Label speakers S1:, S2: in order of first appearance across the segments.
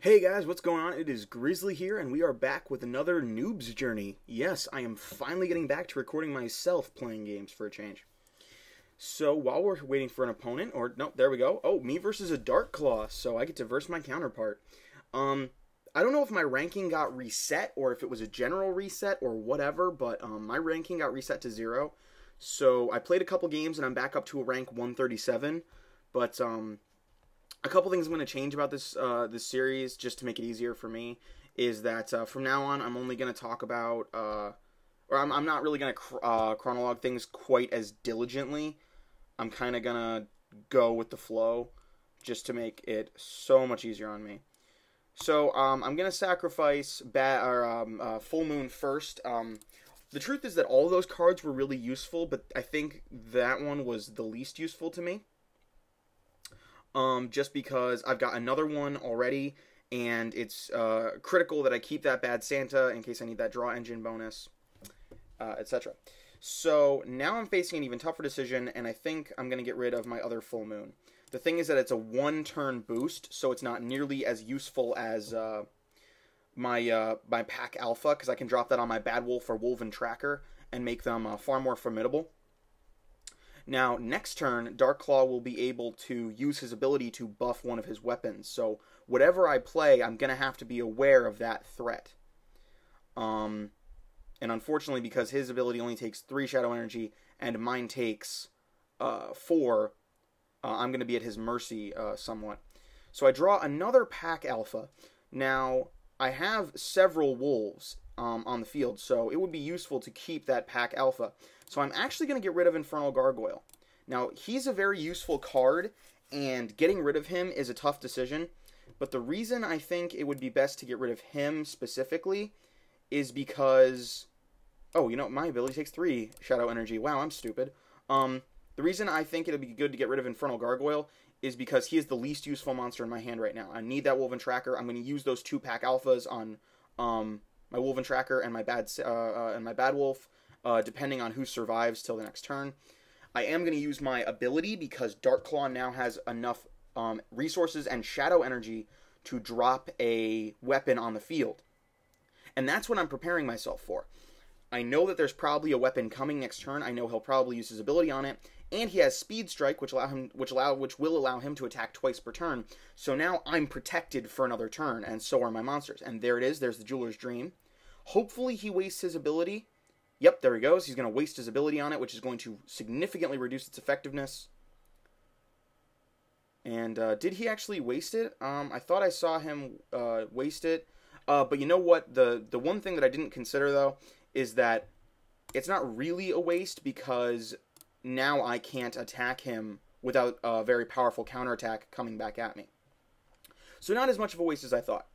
S1: Hey guys, what's going on? It is Grizly here, and we are back with another Noob's Journey. Yes, I am finally getting back to recording myself playing games for a change. So, while we're waiting for an opponent, or, no, there we go. Oh, me versus a Dark Claw, so I get to verse my counterpart. I don't know if my ranking got reset, or if it was a general reset, or whatever, but my ranking got reset to 0. So, I played a couple games, and I'm back up to a rank 137, but, a couple things I'm going to change about this series, just to make it easier for me, is that from now on, I'm only going to talk about, or I'm not really going to chronologue things quite as diligently. I'm kind of going to go with the flow, just to make it so much easier on me. So I'm going to sacrifice Full Moon first. The truth is that all of those cards were really useful, but I think that one was the least useful to me. Just because I've got another one already, and it's critical that I keep that Bad Santa in case I need that draw engine bonus, etc. So now I'm facing an even tougher decision, and I think I'm going to get rid of my other Full Moon. The thing is that it's a one-turn boost, so it's not nearly as useful as my Pack Alpha, because I can drop that on my Bad Wolf or Wolven Tracker and make them far more formidable. Now, next turn, Dark Claw will be able to use his ability to buff one of his weapons. So, whatever I play, I'm going to have to be aware of that threat. And unfortunately, because his ability only takes 3 Shadow Energy, and mine takes 4, I'm going to be at his mercy somewhat. So I draw another Pack Alpha. Now, I have several wolves on the field, so it would be useful to keep that Pack Alpha. So I'm actually going to get rid of Infernal Gargoyle. Now, he's a very useful card, and getting rid of him is a tough decision. But the reason I think it would be best to get rid of him specifically is because... Oh, you know, my ability takes 3 Shadow Energy. Wow, I'm stupid. The reason I think it would be good to get rid of Infernal Gargoyle is because he is the least useful monster in my hand right now. I need that Wolven Tracker. I'm going to use those 2 Pack Alphas on my Wolven Tracker and my Bad Wolf, depending on who survives till the next turn. I am going to use my ability because Dark Claw now has enough resources and Shadow Energy to drop a weapon on the field. And that's what I'm preparing myself for. I know that there's probably a weapon coming next turn. I know he'll probably use his ability on it. And he has Speed Strike, which will allow him to attack twice per turn. So now I'm protected for another turn, and so are my monsters. And there it is. There's the Jeweler's Dream. Hopefully he wastes his ability. Yep, there he goes. He's going to waste his ability on it, which is going to significantly reduce its effectiveness. And did he actually waste it? I thought I saw him waste it. But you know what? The one thing that I didn't consider, though, is that it's not really a waste because now I can't attack him without a very powerful counterattack coming back at me. So not as much of a waste as I thought.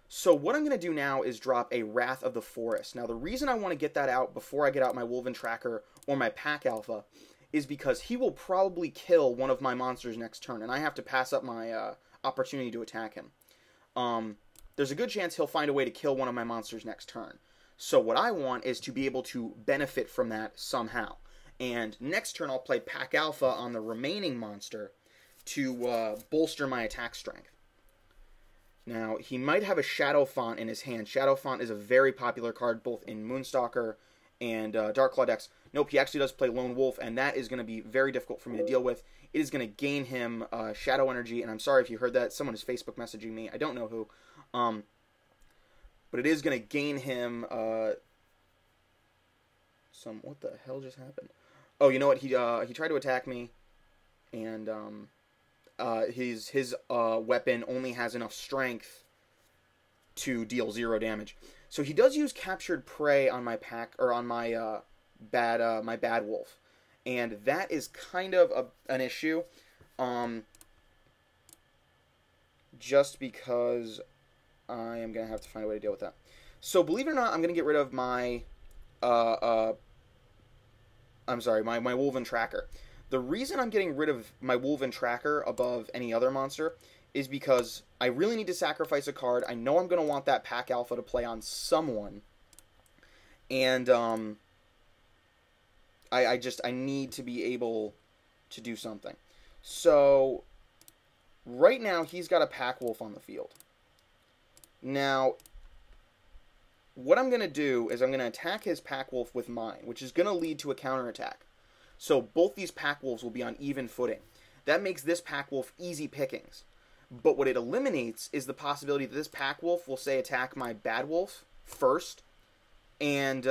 S1: So what I'm going to do now is drop a Wrath of the Forest. Now the reason I want to get that out before I get out my Wolven Tracker or my Pack Alpha is because he will probably kill one of my monsters next turn, and I have to pass up my opportunity to attack him. There's a good chance he'll find a way to kill one of my monsters next turn. So what I want is to be able to benefit from that somehow. And next turn I'll play Pack Alpha on the remaining monster to bolster my attack strength. Now, he might have a Shadow Font in his hand. Shadow Font is a very popular card both in Moonstalker and Dark Claw decks. Nope, he actually does play Lone Wolf, and that is going to be very difficult for me to deal with. It is going to gain him Shadow Energy, and I'm sorry if you heard that. Someone is Facebook messaging me. I don't know who. But it is going to gain him what the hell just happened? Oh, you know what? He tried to attack me, and his weapon only has enough strength to deal 0 damage. So he does use Captured Prey on my pack, or on my Bad Wolf, and that is kind of an issue. Just because I am going to have to find a way to deal with that. So, believe it or not, I'm going to get rid of my, my Wolven Tracker. The reason I'm getting rid of my Wolven Tracker above any other monster is because I really need to sacrifice a card. I know I'm going to want that Pack Alpha to play on someone. And, I need to be able to do something. So, right now, he's got a Pack Wolf on the field. Now, what I'm going to do is I'm going to attack his Pack Wolf with mine, which is going to lead to a counterattack. So both these Pack Wolves will be on even footing. That makes this Pack Wolf easy pickings. But what it eliminates is the possibility that this Pack Wolf will, say, attack my Bad Wolf first, and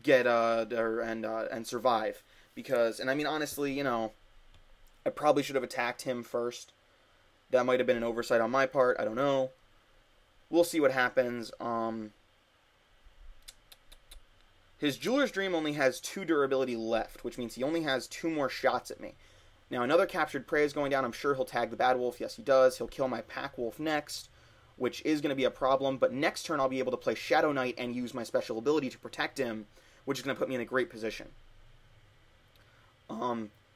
S1: get and survive. Because, and I mean, honestly, I probably should have attacked him first. That might have been an oversight on my part. I don't know. We'll see what happens. His Jeweler's Dream only has 2 durability left, which means he only has 2 more shots at me. Now, another captured prey is going down. I'm sure he'll tag the Bad Wolf. Yes, he does. He'll kill my Pack Wolf next, which is going to be a problem. But next turn, I'll be able to play Shadow Knight and use my special ability to protect him, which is going to put me in a great position.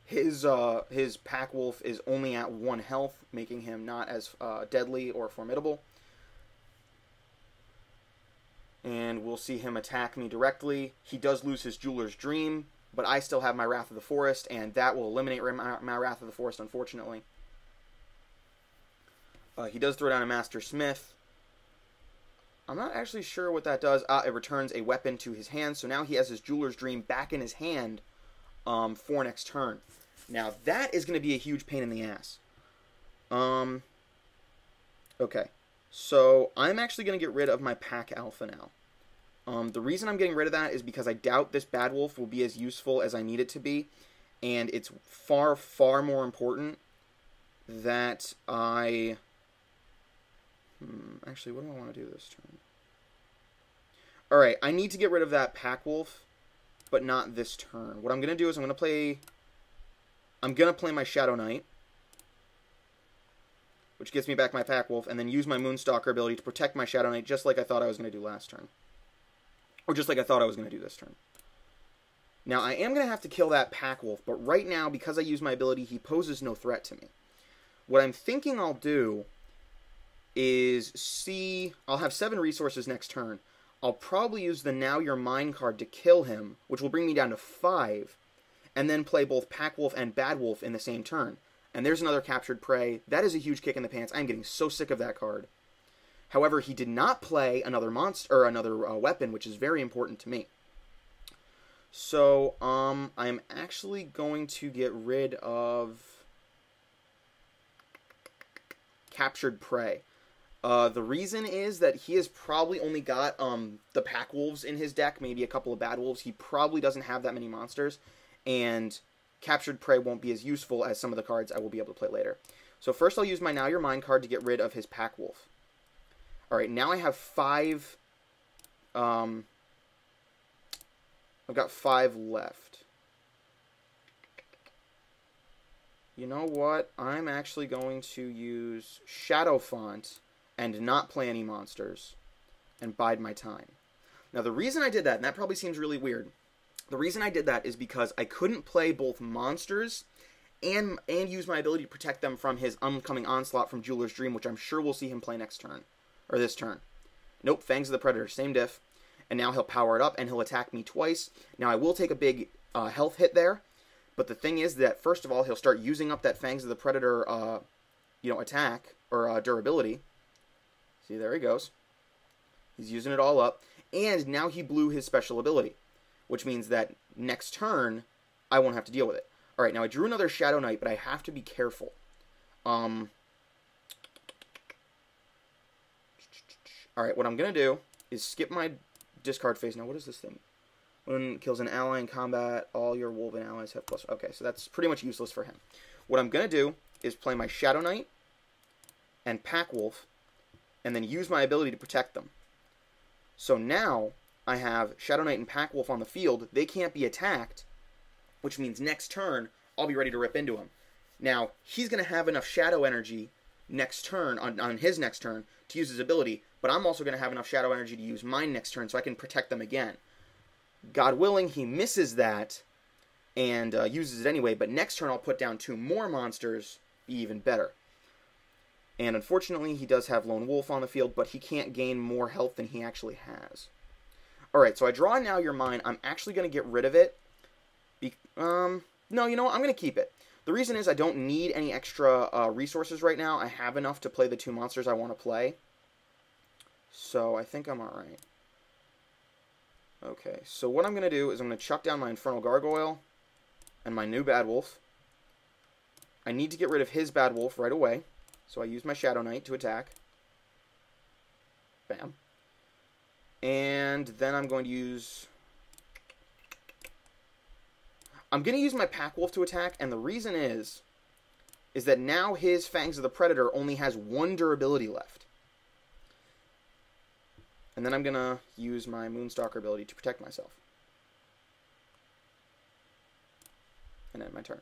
S1: His Pack Wolf is only at 1 health, making him not as deadly or formidable. And we'll see him attack me directly. He does lose his Jeweler's Dream, but I still have my Wrath of the Forest, and that will eliminate my Wrath of the Forest, unfortunately. He does throw down a Master Smith. I'm not actually sure what that does. It returns a weapon to his hand, so now he has his Jeweler's Dream back in his hand for next turn. Now, that is going to be a huge pain in the ass. Okay. So, I'm actually going to get rid of my Pack Alpha now. The reason I'm getting rid of that is because I doubt this Bad Wolf will be as useful as I need it to be. And it's far, far more important that I... Actually, what do I want to do this turn? Alright, I need to get rid of that Pack Wolf, but not this turn. What I'm going to do is I'm going to play my Shadow Knight, which gets me back my Pack Wolf, and then use my Moonstalker ability to protect my Shadow Knight, just like I thought I was going to do last turn. Or just like I thought I was going to do this turn. Now, I am going to have to kill that Pack Wolf, but right now, because I use my ability, he poses no threat to me. What I'm thinking I'll do is I'll have 7 resources next turn. I'll probably use the Now You're Mine card to kill him, which will bring me down to 5, and then play both Pack Wolf and Bad Wolf in the same turn. And there's another captured prey. That is a huge kick in the pants. I'm getting so sick of that card. However, he did not play another monster or another weapon, which is very important to me. So, I'm actually going to get rid of captured prey. The reason is that he has probably only got the Pack Wolves in his deck, maybe a couple of Bad Wolves. He probably doesn't have that many monsters, and captured prey won't be as useful as some of the cards I will be able to play later. So first I'll use my Now You're Mine card to get rid of his Pack Wolf. Alright, now I have 5... I've got 5 left. You know what? I'm actually going to use Shadow Font and not play any monsters and bide my time. Now the reason I did that, and that probably seems really weird, the reason I did that is because I couldn't play both monsters and use my ability to protect them from his upcoming onslaught from Jeweler's Dream, which I'm sure we'll see him play next turn. Or this turn. Nope, Fangs of the Predator, same diff. And now he'll power it up and he'll attack me twice. Now I will take a big health hit there, but the thing is that first of all he'll start using up that Fangs of the Predator attack or durability. See, there he goes. He's using it all up, and now he blew his special ability, which means that next turn I won't have to deal with it. All right, now I drew another Shadow Knight, but I have to be careful. All right, what I'm gonna do is skip my discard phase. Now, what is this thing? When kills an ally in combat, all your Wolven allies have plus... Okay, so that's pretty much useless for him. What I'm going to do is play my Shadow Knight and Pack Wolf, and then use my ability to protect them. So now, I have Shadow Knight and Pack Wolf on the field. They can't be attacked, which means next turn, I'll be ready to rip into him. Now, he's going to have enough Shadow Energy next turn, on his next turn, to use his ability, but I'm also going to have enough Shadow Energy to use mine next turn so I can protect them again. God willing, he misses that and uses it anyway, but next turn I'll put down 2 more monsters, be even better. And unfortunately, he does have Lone Wolf on the field, but he can't gain more health than he actually has. Alright, so I draw Now You're Mine. I'm actually going to get rid of it. No, you know what? I'm going to keep it. The reason is I don't need any extra resources right now. I have enough to play the 2 monsters I want to play. So I think I'm alright. Okay, so what I'm going to do is I'm going to chuck down my Infernal Gargoyle and my new Bad Wolf. I need to get rid of his Bad Wolf right away, so I use my Shadow Knight to attack. Bam. And then I'm going to use... I'm going to use my Pack Wolf to attack, and the reason is that now his Fangs of the Predator only has 1 durability left. And then I'm going to use my Moonstalker ability to protect myself. And end my turn.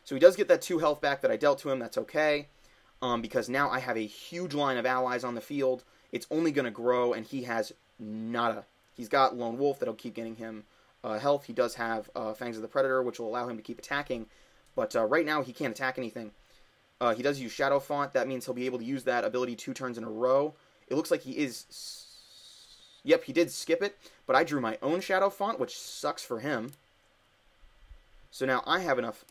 S1: So he does get that 2 health back that I dealt to him. That's okay. Because now I have a huge line of allies on the field. It's only going to grow, and he has nada. He's got Lone Wolf that'll keep getting him health. He does have Fangs of the Predator, which will allow him to keep attacking. But right now, he can't attack anything. He does use Shadow Font. That means he'll be able to use that ability 2 turns in a row. It looks like he is... Yep, he did skip it, but I drew my own Shadow Font, which sucks for him. So now I have enough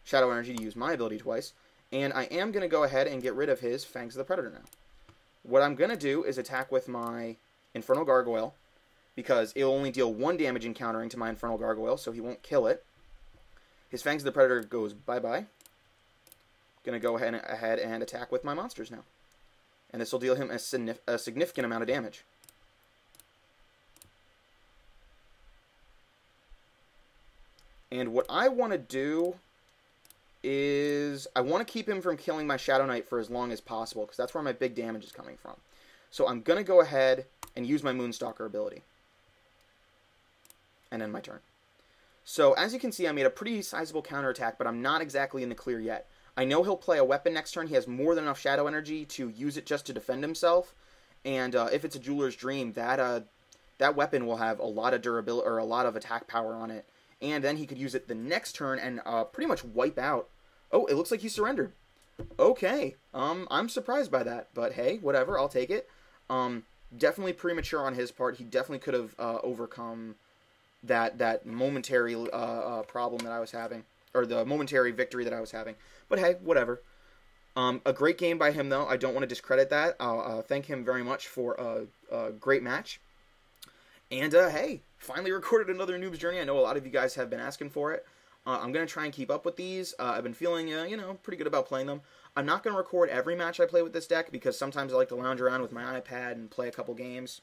S1: Shadow Energy to use my ability twice, and I am going to go ahead and get rid of his Fangs of the Predator now. What I'm going to do is attack with my Infernal Gargoyle, because it'll only deal 1 damage encountering to my Infernal Gargoyle, so he won't kill it. His Fangs of the Predator goes bye-bye. Going to go ahead and attack with my monsters now. And this will deal him a significant amount of damage. And what I want to do is I want to keep him from killing my Shadow Knight for as long as possible, because that's where my big damage is coming from. So I'm going to go ahead and use my Moonstalker ability. And end my turn. So as you can see, I made a pretty sizable counterattack, but I'm not exactly in the clear yet. I know he'll play a weapon next turn. He has more than enough Shadow Energy to use it just to defend himself. And if it's a Jeweler's Dream, that weapon will have a lot of durability, or a lot of attack power on it. And then he could use it the next turn and pretty much wipe out. Oh, it looks like he surrendered. Okay. I'm surprised by that. But hey, whatever. I'll take it. Definitely premature on his part. He definitely could have overcome that momentary problem that I was having. Or the momentary victory that I was having. But hey, whatever. A great game by him, though. I don't want to discredit that. I'll thank him very much for a great match. And, hey, finally recorded another Noob's Journey. I know a lot of you guys have been asking for it. I'm going to try and keep up with these. I've been feeling, pretty good about playing them. I'm not going to record every match I play with this deck, because sometimes I like to lounge around with my iPad and play a couple games.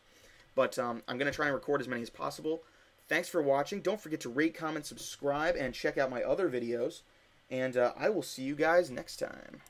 S1: But I'm going to try and record as many as possible. Thanks for watching. Don't forget to rate, comment, subscribe, and check out my other videos. And I will see you guys next time.